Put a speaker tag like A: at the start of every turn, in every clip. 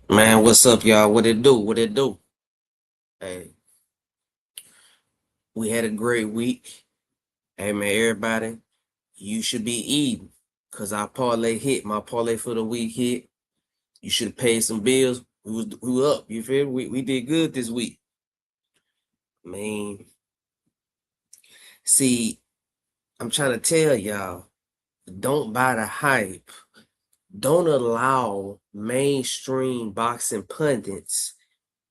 A: Man, what's up, y'all? What it do? What it do? Hey, we had a great week. Hey, man, everybody, you should be eating because our parlay hit. My parlay for the week hit. You should have paid some bills. We were up. You feel me? We did good this week. Man, see, I'm trying to tell y'all, don't buy the hype. Don't allow mainstream boxing pundits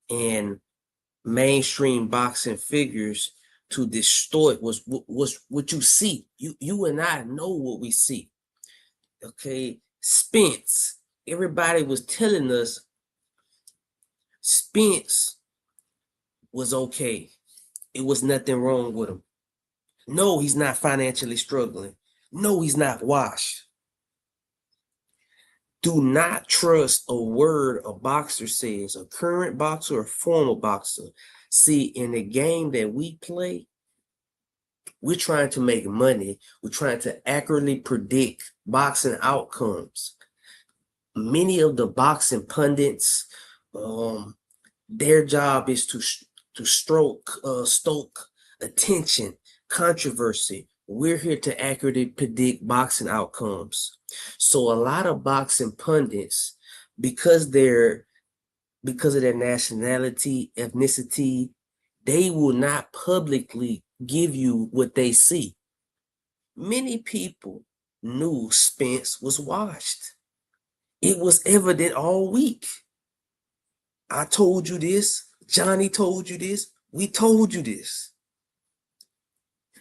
A: and mainstream boxing figures to distort what you see. You and I know what we see. Okay, Spence. Everybody was telling us Spence was okay. It was nothing wrong with him. No, he's not financially struggling. No, he's not washed. Do not trust a word a boxer says, a current boxer or former boxer. See, in the game that we play, we're trying to make money. We're trying to accurately predict boxing outcomes. Many of the boxing pundits, their job is to stoke attention, controversy. We're here to accurately predict boxing outcomes. So a lot of boxing pundits, because of their nationality, ethnicity, they will not publicly give you what they see. Many people knew Spence was washed. It was evident all week. I told you this. Johnny told you this. We told you this.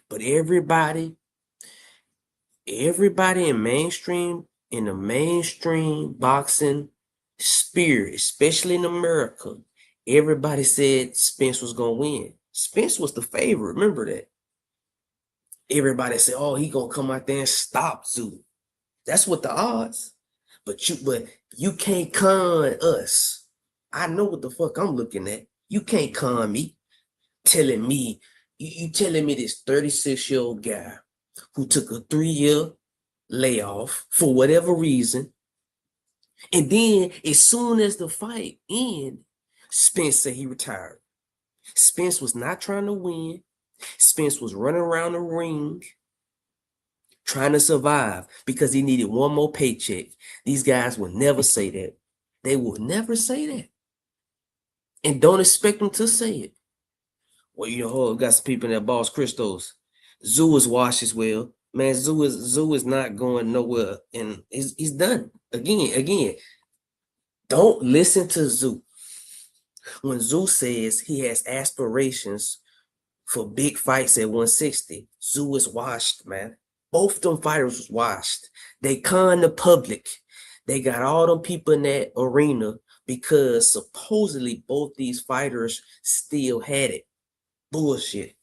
A: But everybody in the mainstream boxing sphere, especially in America, everybody said Spence was going to win. Spence was the favorite. Remember that. Everybody said, oh, he going to come out there and stop Tszyu. That's what the odds. But you can't con us. I know what the fuck I'm looking at. You can't con me. Telling me, you telling me this 36-year-old guy who took a 3-year layoff for whatever reason, and then as soon as the fight ended, Spence said he retired. Spence was not trying to win. Spence was running around the ring trying to survive because he needed one more paycheck. These guys would never say that. They would never say that. And don't expect them to say it. Well, you know, got some people in that Boss Christos. Tszyu is washed as well. Man, Tszyu is not going nowhere, and he's done. Again, don't listen to Tszyu. When Tszyu says he has aspirations for big fights at 160, Tszyu is washed, man. Both them fighters was washed. They conned the public. They got all them people in that arena because supposedly both these fighters still had it. Bullshit.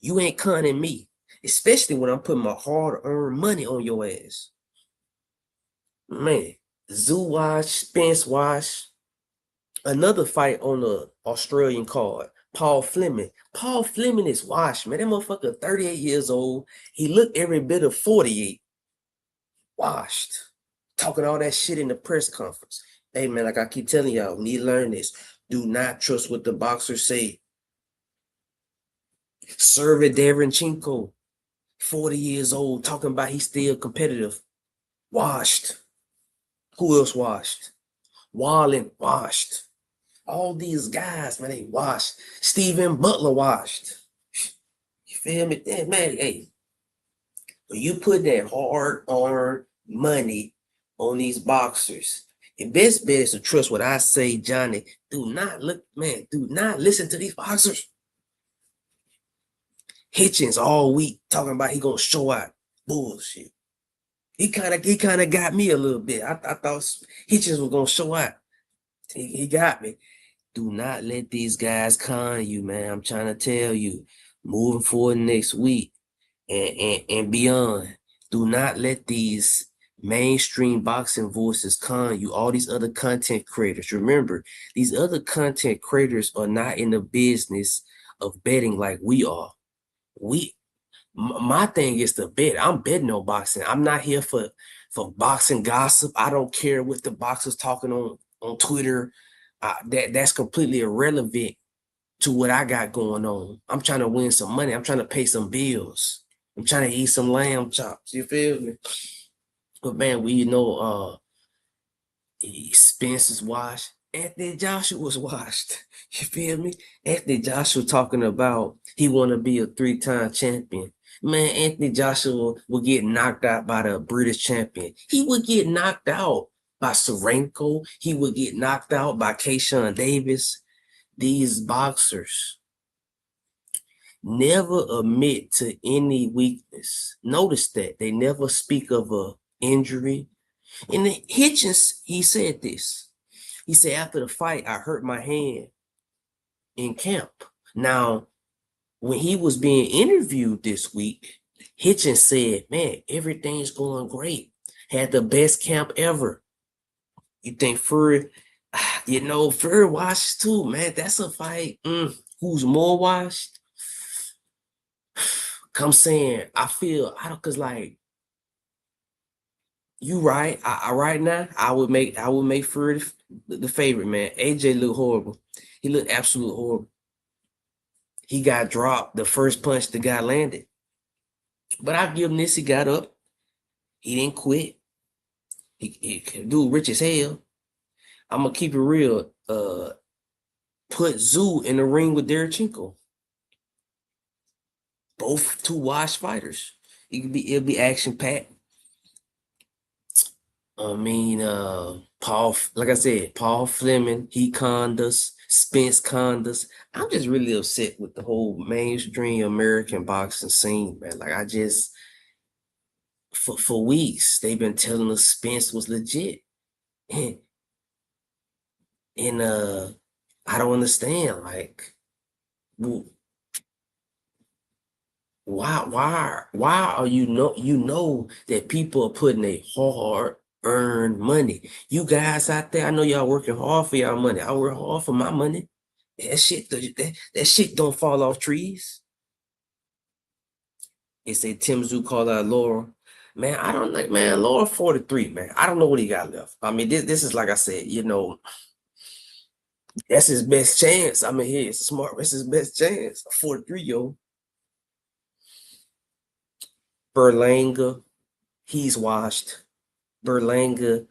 A: You ain't conning me, especially when I'm putting my hard-earned money on your ass. Man, Tszyu wash, Spence wash. Another fight on the Australian card, Paul Fleming. Paul Fleming is washed, man. That motherfucker 38 years old. He looked every bit of 48. Washed. Talking all that shit in the press conference. Hey, man, like I keep telling y'all, we need to learn this. Do not trust what the boxers say. Server Derenchenko, 40 years old, talking about he's still competitive. Washed. Who else washed? Wallen washed. All these guys, man, they washed. Steven Butler washed. You feel me? Man, hey, when you put that hard-earned money on these boxers, your best bet is to trust what I say, Johnny. Do not listen to these boxers. Hitchens all week talking about he gonna show out. Bullshit. He kind of got me a little bit. I thought Hitchens was gonna show out. He got me. Do not let these guys con you, man. I'm trying to tell you, moving forward next week and beyond. Do not let these mainstream boxing voices con you. All these other content creators. Remember, these other content creators are not in the business of betting like we are. My thing is to bet. I'm betting on boxing. I'm not here for boxing gossip. I don't care what the boxers talking on Twitter. That's completely irrelevant to what I got going on. I'm trying to win some money. I'm trying to pay some bills. I'm trying to eat some lamb chops. You feel me? But man, Spence is washed. Anthony Joshua was washed. You feel me? Anthony Joshua talking about he want to be a 3-time champion. Man, Anthony Joshua will get knocked out by the British champion. He would get knocked out by Serenko. He would get knocked out by Keyshawn Davis. These boxers never admit to any weakness. Notice that they never speak of a injury. And Hitchens, he said this. He said, after the fight, I hurt my hand in camp. Now, when he was being interviewed this week, Hitchens said, man, everything's going great. Had the best camp ever. You think Fury, Fury washed too, man. That's a fight. Who's more washed? I'm saying, cause like, you right. Right now, I would make Fury the favorite, man. AJ looked horrible. He looked absolutely horrible. He got dropped the first punch the guy landed. But I give him this. He got up. He didn't quit. He dude rich as hell. I'm gonna keep it real. Put Tszyu in the ring with Derchenko. Both two washed fighters. It'll be action packed. I mean, Paul, like I said, Paul Fleming, he conned us, Spence conned us. I'm just really upset with the whole mainstream American boxing scene, man. Like I just, for weeks, they've been telling us Spence was legit. And I don't understand, like, why are you know that people are putting a hard earned money. You guys out there, I know y'all working hard for y'all money. I work hard for my money. That shit don't fall off trees. They say Tszyu called out Laura. Man, I don't like, man, Laura 43, man. I don't know what he got left. I mean, this is like I said, that's his best chance. I mean, it's smart. It's his best chance. 43, yo. Berlanga, he's washed. Berlanga,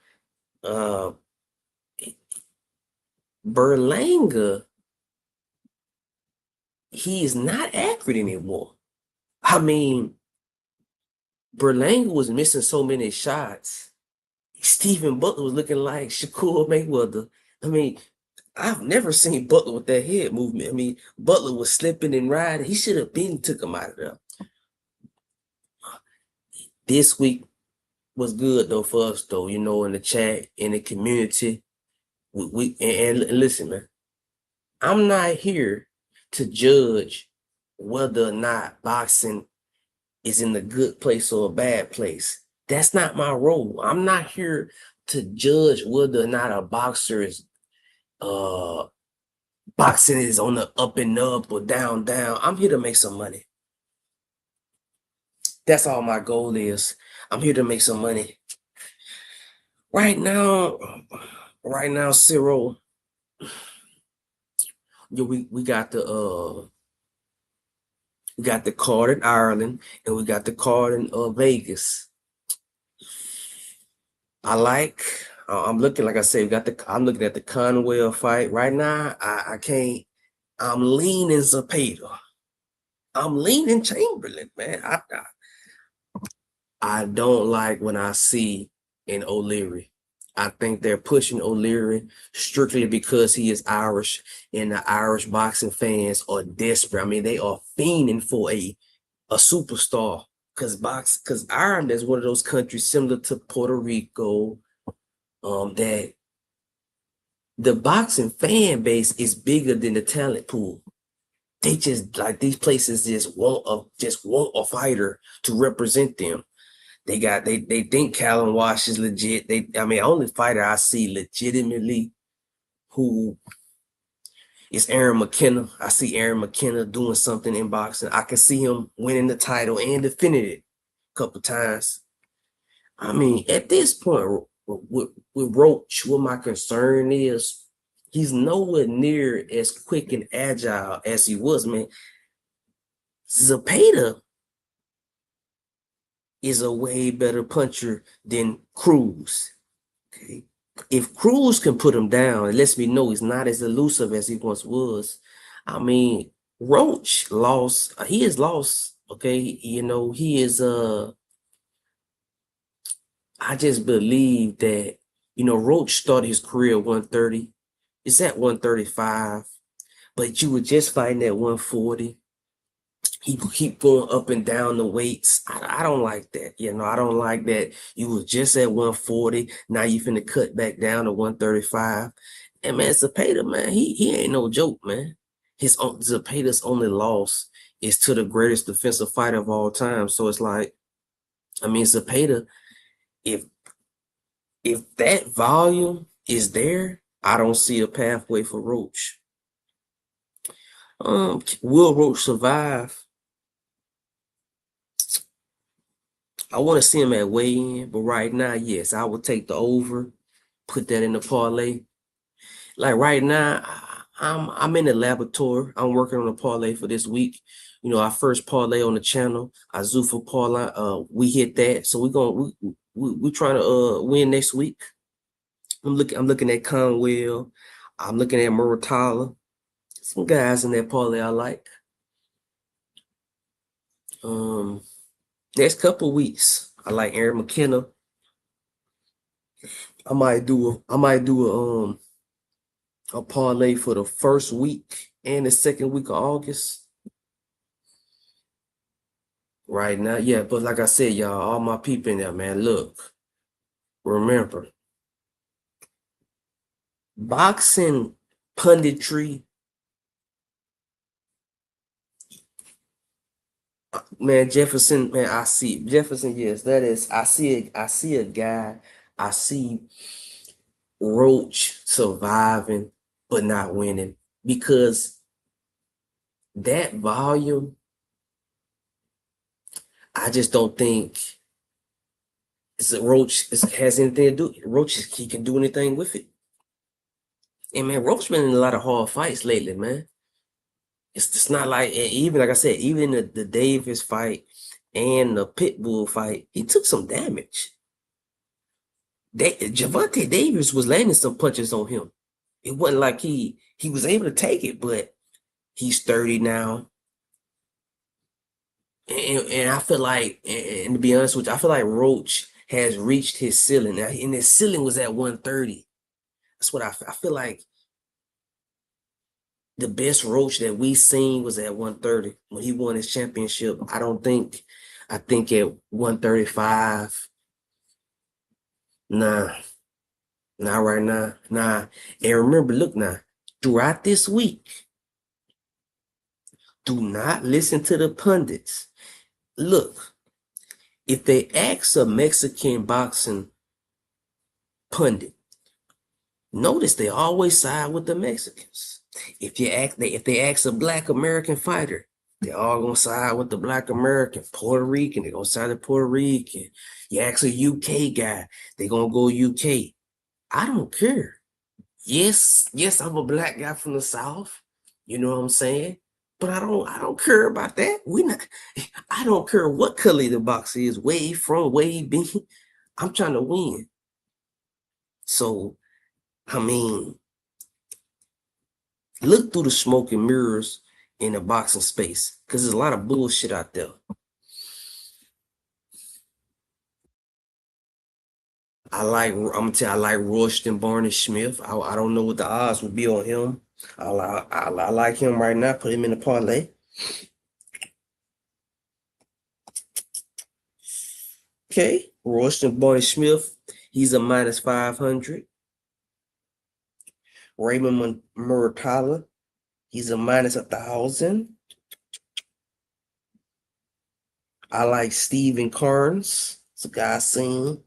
A: he is not accurate anymore. I mean, Berlanga was missing so many shots. Stephen Butler was looking like Shakur Mayweather. I mean, I've never seen Butler with that head movement. I mean, Butler was slipping and riding. He should have been took him out of there. This week was good though for us though, in the chat, in the community. And listen, man, I'm not here to judge whether or not boxing is in a good place or a bad place. That's not my role. I'm not here to judge whether or not a boxer is boxing is on the up and up or down. I'm here to make some money. That's all my goal is. I'm here to make some money. Right now, Cyril, we got the card in Ireland and we got the card in Vegas. I'm looking, like I said, I'm looking at the Conwell fight. Right now, I can't, I'm leaning Zapata. I'm leaning Chamberlain, man. I don't like when I see an O'Leary. I think they're pushing O'Leary strictly because he is Irish and the Irish boxing fans are desperate. I mean, they are fiending for a superstar because Ireland is one of those countries similar to Puerto Rico, that the boxing fan base is bigger than the talent pool. They just like these places just want a fighter to represent them. They think Callum Walsh is legit. Only fighter I see legitimately who is Aaron McKenna. I see Aaron McKenna doing something in boxing. I can see him winning the title and defending it a couple times. I mean, at this point with Roach, what my concern is He's nowhere near as quick and agile as he was, man. Zepeda is a way better puncher than Cruz. Okay. If Cruz can put him down, it lets me know he's not as elusive as he once was. I mean, Roach lost, he has lost, okay. You know, he is I just believe that, you know, Roach started his career at 130. It's at 135, but you were just fighting at 140. He keep going up and down the weights. I don't like that. You know, I don't like that. You was just at 140. Now you finna cut back down to 135. And man, Zepeda, man, he ain't no joke, man. Zepeda's only loss is to the greatest defensive fighter of all time. So it's like, I mean, Zepeda, if that volume is there, I don't see a pathway for Roach. Will Roach survive? I want to see him at weigh-in, but right now, yes, I would take the over, put that in the parlay. Like right now, I'm in the laboratory. I'm working on a parlay for this week. You know, our first parlay on the channel, our Zuffa parlay, we hit that. So we're trying to win next week. I'm looking at Conwell. I'm looking at Muratala. Some guys in that parlay I like. Next couple weeks, I like Aaron McKenna. I might do a parlay for the first week and the second week of August. Right now, yeah, but like I said, y'all, all my people in there, man, look, remember, boxing punditry, man, Jefferson, man, I see Jefferson, yes, that is, I see a guy, I see Roach surviving but not winning because that volume, I just don't think Roach has anything to do. Roach, he can do anything with it. And man, Roach been in a lot of hard fights lately, man. It's just not like, even like I said, even the Davis fight and the Pitbull fight, he took some damage. Gervonta Davis was landing some punches on him. It wasn't like he was able to take it, but he's 30 now. And I feel like, and to be honest with you, I feel like Roach has reached his ceiling now, and his ceiling was at 130. That's what I feel like. The best Roach that we seen was at 130 when he won his championship. I think at 135. Nah, not right now. Nah. And remember, look now, throughout this week, do not listen to the pundits. Look, if they ask a Mexican boxing pundit, notice they always side with the Mexicans. If they ask a Black American fighter, they're all gonna side with the Black American. Puerto Rican, they're gonna side with Puerto Rican. You ask a UK guy, they're gonna go UK. I don't care. Yes, I'm a Black guy from the South. You know what I'm saying? But I don't care about that. I don't care what color the box is, wave from, wave B. I'm trying to win. So, I mean, look through the smoke and mirrors in the boxing space because there's a lot of bullshit out there. I'm gonna tell you, I like Royston Barney Smith. I don't know what the odds would be on him. I like him right now. Put him in the parlay. Okay, Royston Barney Smith. He's a minus 500. Raymond Muratala. He's a minus 1,000. I like Stephen Carnes. It's a guy I seen.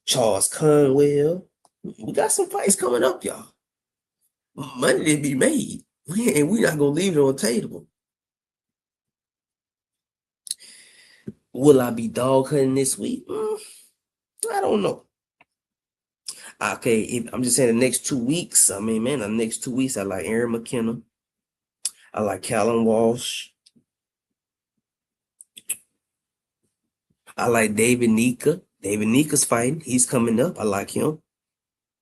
A: Charles Conwell. We got some fights coming up, y'all. Money to be made. And we're not gonna leave it on the table. Will I be dog hunting this week? I don't know. Okay, I'm just saying the next 2 weeks. I mean, man, the next 2 weeks, I like Aaron McKenna. I like Callum Walsh. I like David Nika. David Nika's fighting. He's coming up. I like him.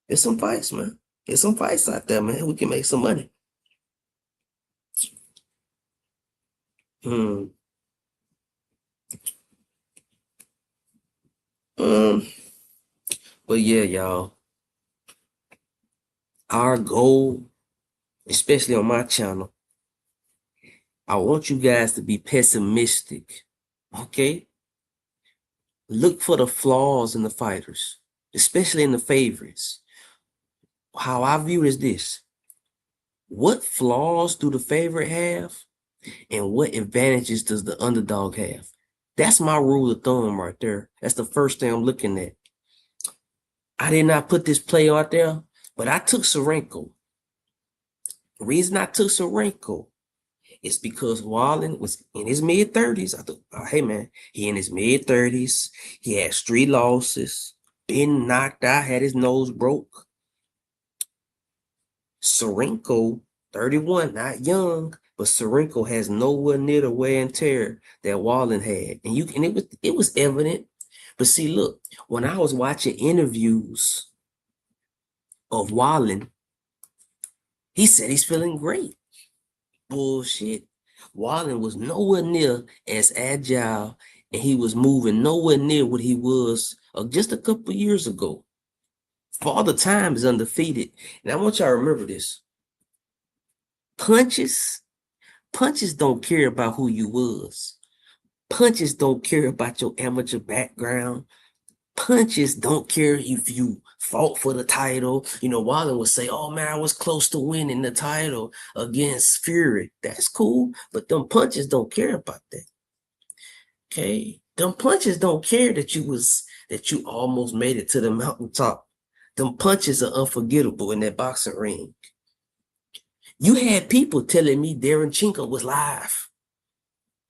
A: There's some fights, man. There's some fights out there, man. We can make some money. Hmm. Um, but yeah, y'all. Our goal, especially on my channel, I want you guys to be pessimistic. Okay? Look for the flaws in the fighters, especially in the favorites. How I view it is this. What flaws do the favorite have? And what advantages does the underdog have? That's my rule of thumb right there. That's the first thing I'm looking at. I did not put this play out there, but I took Sorenko. The reason I took Sorenko is because Wallen was in his mid-30s. I thought, oh, hey, man, he in his mid-30s. He had 3 losses, been knocked out, had his nose broke. Sorenko, 31, not young, but Sorenko has nowhere near the wear and tear that Wallen had. And it was evident. But see, look, when I was watching interviews of Wallen, he said he's feeling great. Bullshit. Wallen was nowhere near as agile, and he was moving nowhere near what he was just a couple years ago. Father Time is undefeated. And I want y'all to remember this. Punches don't care about who you was. Punches don't care about your amateur background. Punches don't care if you fought for the title. You know, Wallen would say, oh man, I was close to winning the title against Fury. That's cool, but them punches don't care about that. Okay? Them punches don't care that you almost made it to the mountaintop. Them punches are unforgettable in that boxing ring. You had people telling me Darren Chinko was live.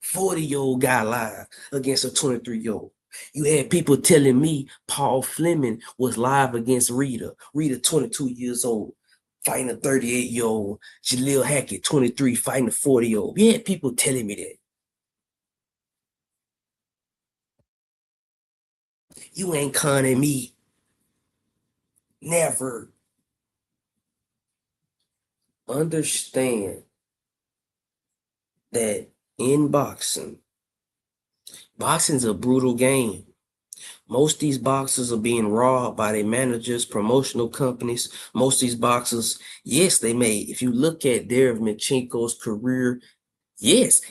A: 40-year-old guy live against a 23-year-old. You had people telling me Paul Fleming was live against Rita. Rita, 22 years old, fighting a 38-year-old. Jaleel Hackett, 23, fighting a 40-year-old. You had people telling me that. You ain't conning me. Never. Understand that in boxing's a brutal game. Most of these boxers are being robbed by their managers, promotional companies. Most of these boxers, yes, they may. If you look at Derevyanchenko's career, yes,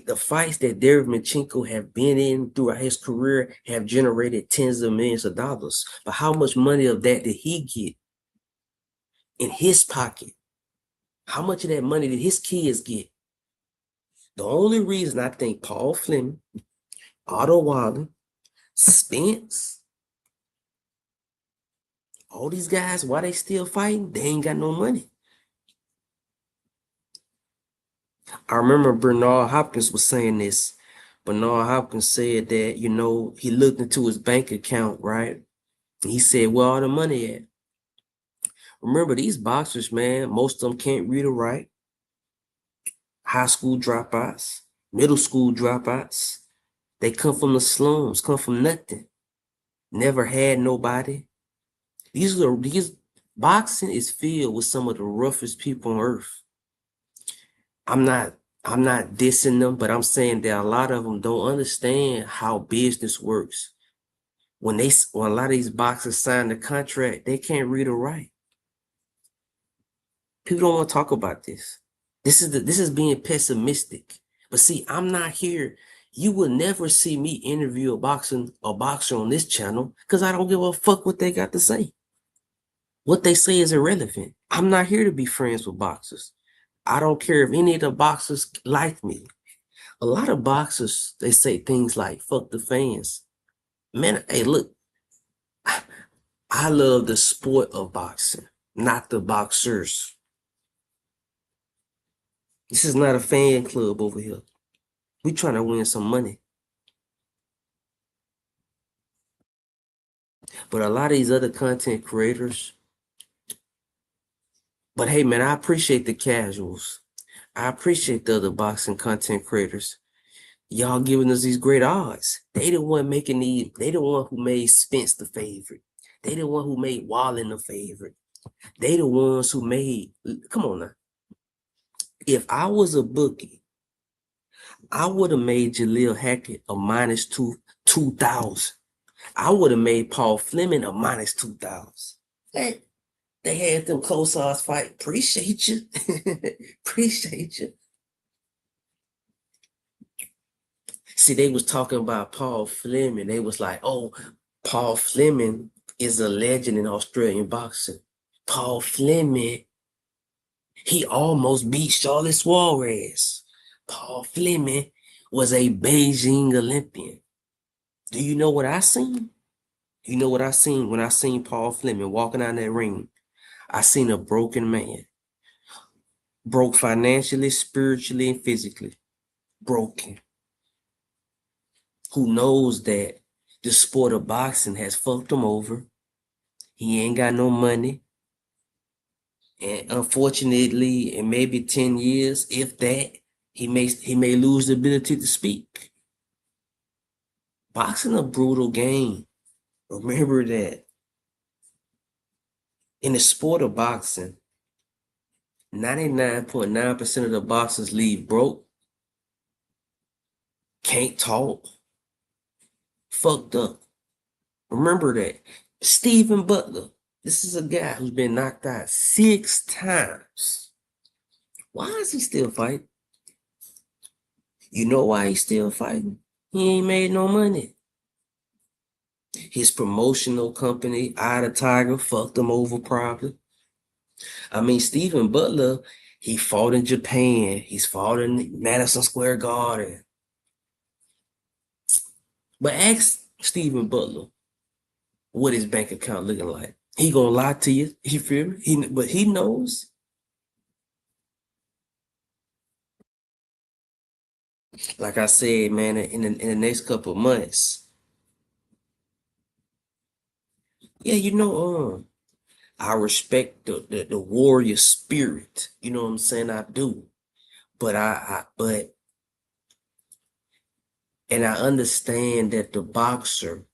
A: the fights that Derevyanchenko have been in throughout his career have generated tens of millions of dollars. But how much money of that did he get in his pocket? How much of that money did his kids get? The only reason I think Paul Fleming, Otto Wallen, Spence, all these guys, why they still fighting? They ain't got no money. I remember Bernard Hopkins was saying this. Bernard Hopkins said that, you know, he looked into his bank account, right? And he said, where all the money at? Remember, these boxers, man, most of them can't read or write. High school dropouts, middle school dropouts. They come from the slums, come from nothing. Never had nobody. These boxing is filled with some of the roughest people on earth. I'm not dissing them, but I'm saying that a lot of them don't understand how business works. When a lot of these boxers sign the contract, they can't read or write. People don't want to talk about this. This is being pessimistic. But see, I'm not here. You will never see me interview a boxer on this channel because I don't give a fuck what they got to say. What they say is irrelevant. I'm not here to be friends with boxers. I don't care if any of the boxers like me. A lot of boxers, they say things like, fuck the fans. Man, hey, look, I love the sport of boxing, not the boxers. This is not a fan club over here. We trying to win some money. But a lot of these other content creators, but hey, man, I appreciate the casuals. I appreciate the other boxing content creators. Y'all giving us these great odds. They the one making they the one who made Spence the favorite. They the one who made Wallen the favorite. They the ones who made, come on now. If I was a bookie, I would have made Jaleel Hackett a minus 2,000. I would have made Paul Fleming a minus 2,000. Hey, they had them close odds fight. Appreciate you. Appreciate you. See, they was talking about Paul Fleming. They was like, oh, Paul Fleming is a legend in Australian boxing. Paul Fleming, he almost beat Charlie Suarez. Paul Fleming was a Beijing Olympian. Do you know what I seen? You know what I seen when I seen Paul Fleming walking out that ring? I seen a broken man. Broke financially, spiritually, and physically. Broken. Who knows that the sport of boxing has fucked him over. He ain't got no money. And unfortunately, in maybe 10 years, if that, he may lose the ability to speak. Boxing a brutal game. Remember that. In the sport of boxing, 99.9% of the boxers leave broke, can't talk, fucked up. Remember that. Stephen Butler, this is a guy who's been knocked out 6 times. Why is he still fighting? You know why he's still fighting? He ain't made no money. His promotional company, Eye of the Tiger, fucked him over probably. I mean, Stephen Butler, he fought in Japan. He's fought in Madison Square Garden. But ask Stephen Butler what his bank account looking like. He gonna lie to you. You feel me? But he knows. Like I said, man, in the next couple of months, yeah, I respect the warrior spirit. You know what I'm saying? I do. But and I understand that the boxer,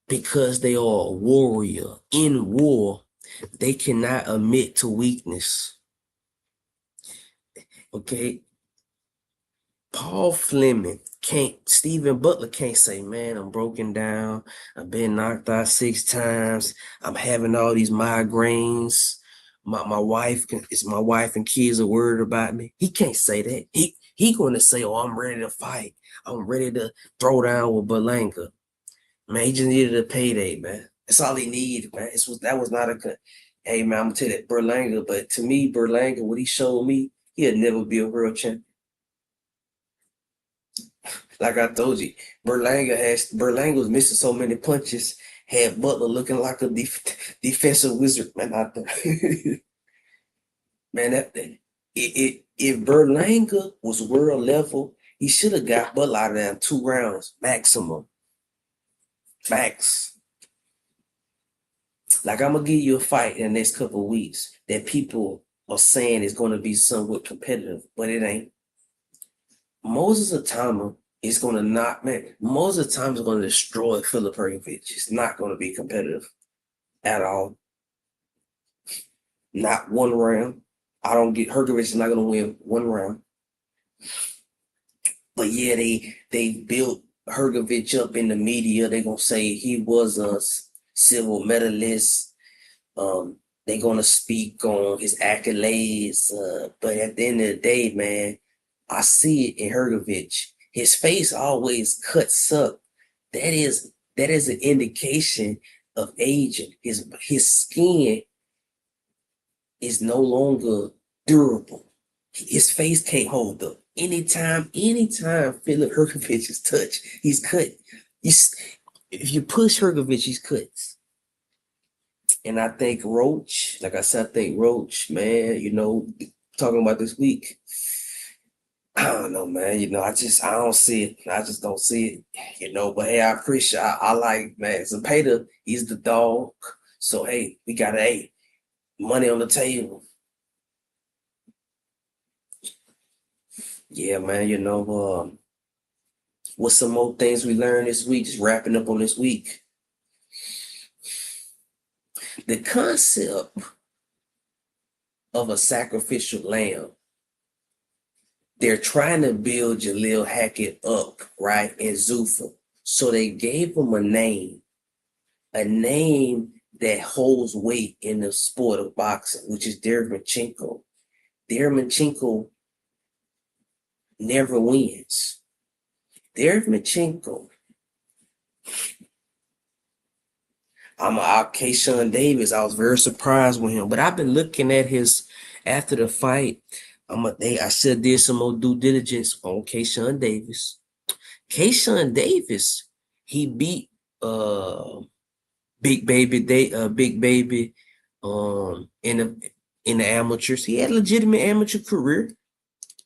A: because they are a warrior in war, they cannot admit to weakness. Okay? Paul Fleming Stephen Butler can't say, man, I'm broken down. I've been knocked out 6 times. I'm having all these migraines. My wife and kids are worried about me. He can't say that. He going to say, oh, I'm ready to fight. I'm ready to throw down with Berlanga. Man, he just needed a payday, man. That's all he needed, man. That was not a hey, man, I'm gonna tell you that Berlanga, but to me, Berlanga, what he showed me, he'll never be a world champion. Like I told you, Berlanga was missing so many punches, had Butler looking like a defensive wizard, man, out there. Man, if Berlanga was world level, he should have got Butler out of there in 2 rounds, maximum. Max. Like, I'm gonna give you a fight in the next couple of weeks that people are saying is gonna be somewhat competitive, but it ain't. Moses Atama is gonna Moses Atama is gonna destroy Philip Hergovich. It's not gonna be competitive at all. Not 1 round. Hergovich is not gonna win 1 round. But yeah, they built Hergovich up in the media. They're gonna say he was a silver medalist. They're gonna speak on his accolades. But at the end of the day, man, I see it in Hergovich. His face always cuts up. That is an indication of aging. His skin is no longer durable. His face can't hold up. Anytime Philip Hergovich is touched, he's cut. If you push Hergovich, he's cut. And I think Roach, like I said, man, talking about this week, I don't know, man. I don't see it. I just don't see it. But hey, I appreciate. I like man. Zapata, he's the dog. So hey, we got money on the table. Yeah, man. What's some more things we learned this week? Just wrapping up on this week. The concept of a sacrificial lamb. They're trying to build Jalil Hackett up, right, in Zuffa. So they gave him a name that holds weight in the sport of boxing, which is Derevyanchenko. Derevyanchenko never wins. Derevyanchenko. Kayshawn Davis. I was very surprised with him, but I've been looking at his after the fight. I should have did some more due diligence on Kayshawn Davis. Kayshawn Davis, he beat Big Baby in the amateurs. He had a legitimate amateur career.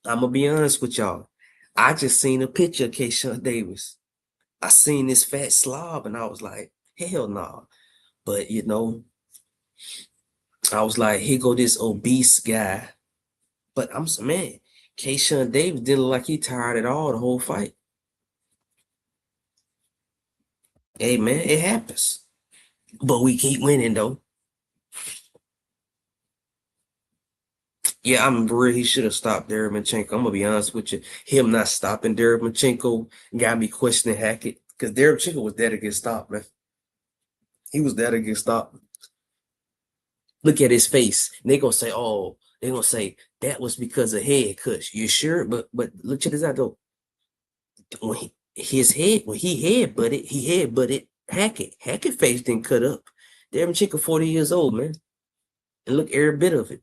A: I'm gonna be honest with y'all. I just seen a picture of Kayshawn Davis. I seen this fat slob and I was like, hell no. Nah. But I was like, here go this obese guy. But man, Kayshawn Davis didn't look like he tired at all the whole fight. Hey man, it happens. But we keep winning though. Yeah, I'm real. He should have stopped Derevyanchenko. I'm gonna be honest with you. Him not stopping Derevyanchenko got me questioning Hackett because Derevyanchenko was there to get stopped, man. He was there to get stopped. Look at his face. They're gonna say, that was because of head cuts. You sure? But look, check this out though. When he headbutted Hackett. Hackett face didn't cut up. Derevyanchenko 40 years old, man. And look every bit of it.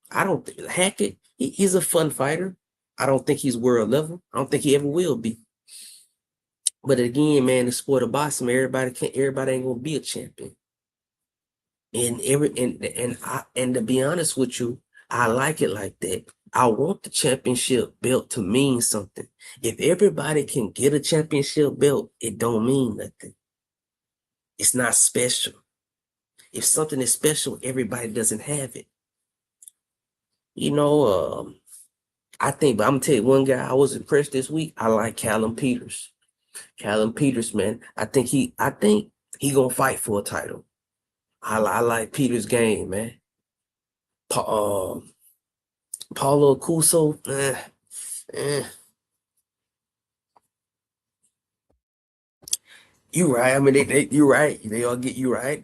A: I don't think Hackett, he's a fun fighter. I don't think he's world level. I don't think he ever will be. But again, man, the sport of boxing, everybody ain't gonna be a champion. And to be honest with you, I like it like that. I want the championship belt to mean something. If everybody can get a championship belt, it don't mean nothing. It's not special. If something is special, everybody doesn't have it. I think, but I'm gonna tell you one guy I was impressed this week. I like Callum Peters. Callum Peters, man. I think he gonna fight for a title. I like Peters' game, man. Paulo Cuso, You right. I mean, you're right. They all get you right.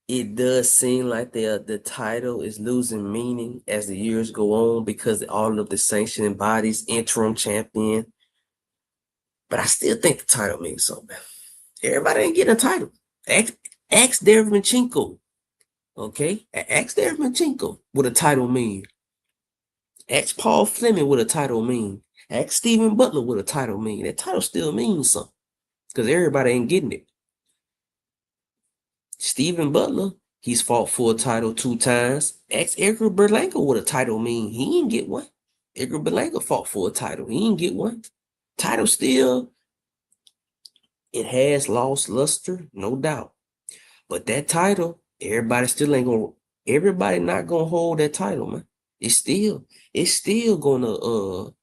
A: It does seem like the title is losing meaning as the years go on because all of the sanctioning bodies, interim champion. But I still think the title means something. Everybody ain't getting a title. Ask Derevyanchenko. Okay? Ask Derevyanchenko what a title mean. Ask Paul Fleming what a title mean. Ask Stephen Butler what a title mean. That title still means something because everybody ain't getting it. Stephen Butler, he's fought for a title 2 times. Ask Edgar Berlanga what a title mean. He didn't get one. Edgar Berlanga fought for a title. He didn't get one. Title still, it has lost luster, no doubt. But that title, everybody not gonna hold that title, man. It's still gonna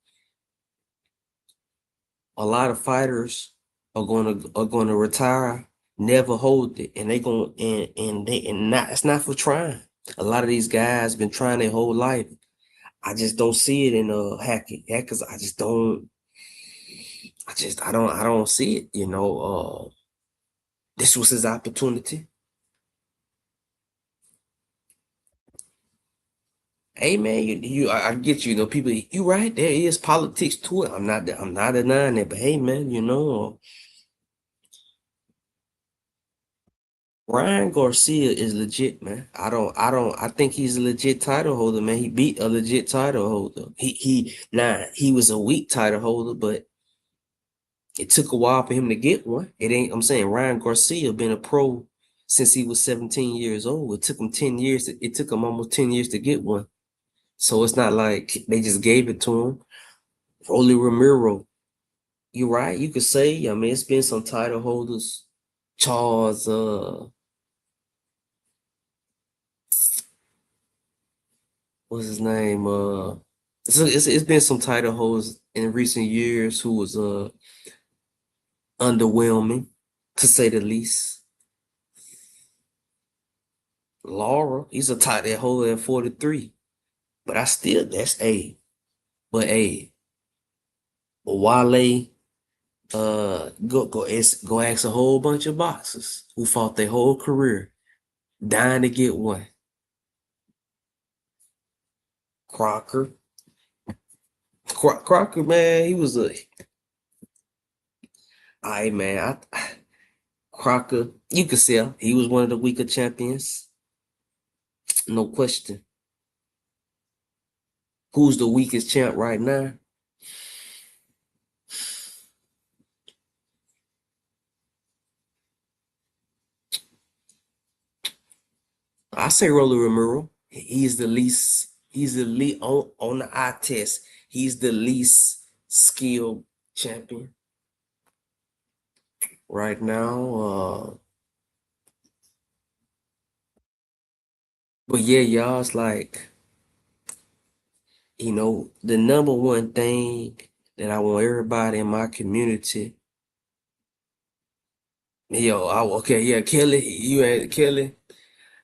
A: a lot of fighters are gonna retire, never hold it, and it's not for trying. A lot of these guys been trying their whole life. I just don't see it in Hackett. Hackers, I don't see it. This was his opportunity. Hey man, I get you. People, you right. There is politics to it. I'm not denying it. But hey man, Ryan Garcia is legit, man. I think he's a legit title holder, man. He beat a legit title holder. He was a weak title holder, but it took a while for him to get one. I'm saying Ryan Garcia been a pro since he was 17 years old. It took him 10 years. It took him almost 10 years to get one. So it's not like they just gave it to him. Rolly Ramiro, you're right. You could say, I mean, it's been some title holders. Charles, what's his name? It's been some title holders in recent years who was underwhelming, to say the least. Laura, he's a title holder at 43, but that's A. But A, Wale, go ask a whole bunch of boxers who fought their whole career, dying to get one. Crocker, Crocker, man, he was a. I man, Crocker, you could see he was one of the weaker champions, no question. Who's the weakest champ right now? I say Rolly Romero. He's the least. He's the least on the eye test. He's the least skilled champion right now. But yeah, y'all, it's like, the number one thing that I want everybody in my community. Okay, yeah, Kelly, you had Kelly.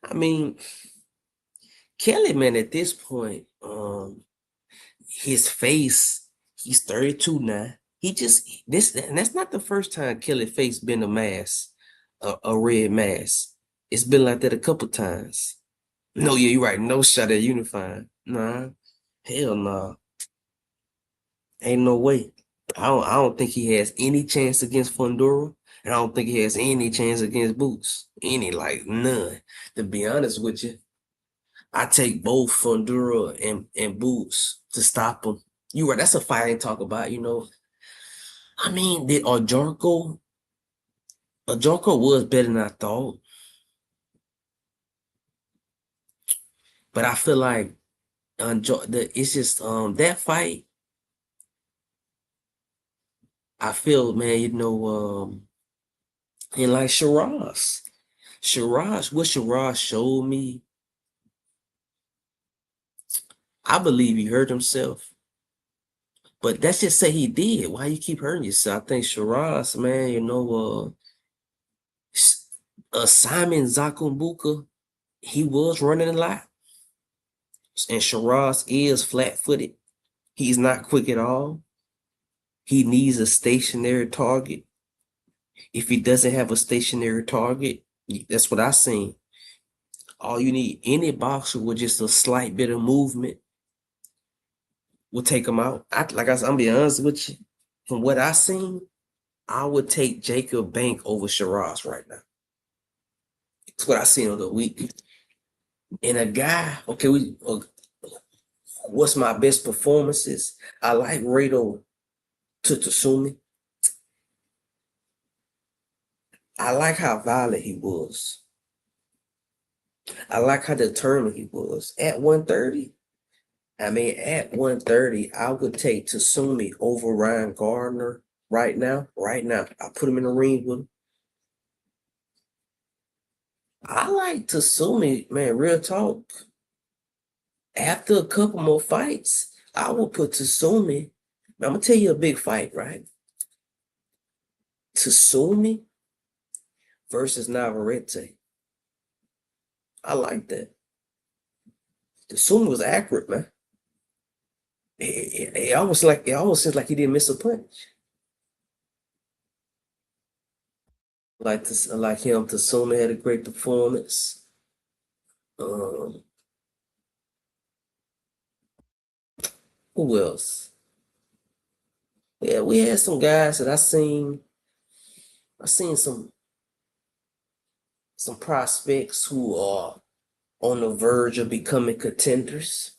A: I mean, Kelly, man, at this point, his face, he's 32 now. And that's not the first time Kelly face been a mask, a red mask. It's been like that a couple times. No, yeah, you're right. No shot at unifying. Nah, hell nah. Ain't no way. I don't think he has any chance against Fundora, and I don't think he has any chance against Boots. Like none. To be honest with you, I take both Fundura and Boots to stop him. You right, that's a fight I ain't talk about. I mean, did Arjarko was better than I thought. But I feel like it's just that fight. I feel, man, and like Shiraz, what Shiraz showed me, I believe he hurt himself. But that's just say he did. Why you keep hurting yourself? I think Shiraz, man, Simon Zakumbuka, he was running a lot. And Shiraz is flat-footed. He's not quick at all. He needs a stationary target. If he doesn't have a stationary target, that's what I seen. All you need, any boxer with just a slight bit of movement will take him out. I'm being honest with you. From what I seen, I would take Jacob Bank over Shiraz right now. That's what I seen on the week. And a guy, okay, what's my best performances? I like Rado Tutusumi. I like how violent he was. I like how determined he was. At 130, at 130, I would take Tatsumi over Ryan Gardner right now. I put him in the ring with him. I like Tatsumi, man, real talk. After a couple more fights, I will put Tatsumi. I'm going to tell you a big fight, right? Tatsumi versus Navarrete. I like that. Tatsumi was accurate, man. It almost seems like he didn't miss a punch. Like him, Tatsumi had a great performance. Who else? Yeah, we had some guys that I seen some prospects who are on the verge of becoming contenders.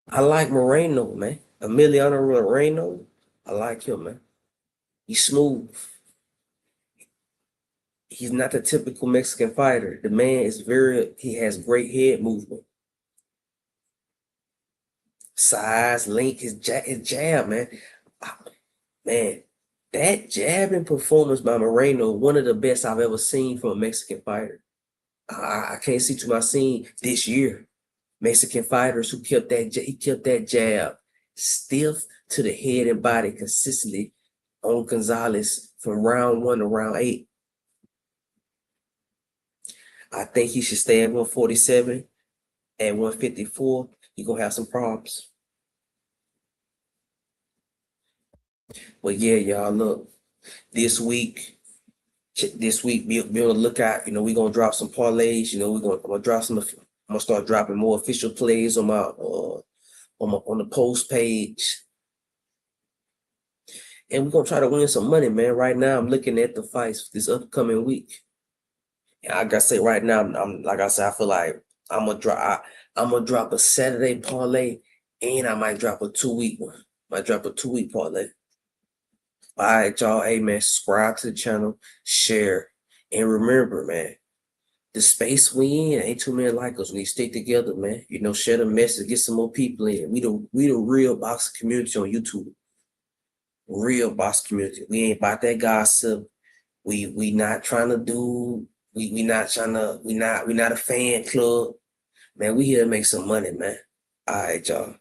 A: I like Moreno, man. Emiliano Moreno. I like him, man. He's smooth. He's not the typical Mexican fighter. The man is he has great head movement. Size, length, his jab, man. Man, that jabbing performance by Moreno, one of the best I've ever seen from a Mexican fighter. I can't see too much seen this year. Mexican fighters who kept that jab stiff to the head and body consistently on Gonzalez from round 1 to round 8. I think he should stay at 147. At 154, you're gonna have some problems. But yeah, y'all, look, this week, be on the lookout. You know, we're gonna drop some parlays. You know, I'm gonna start dropping more official plays on the post page. And we're gonna try to win some money, man. Right now, I'm looking at the fights this upcoming week. And like I say, right now, I feel like I'm gonna drop a Saturday parlay, and I might drop a 2-week one. Might drop a 2-week parlay. All right, y'all. Hey, man, subscribe to the channel, share, and remember, man, the space we in ain't too many like us. We need to stick together, man. You know, share the message, get some more people in. We the real boxing community on YouTube. Real boxing community. We ain't about that gossip. We not trying to do. We not a fan club. Man, we here to make some money, man. All right, y'all.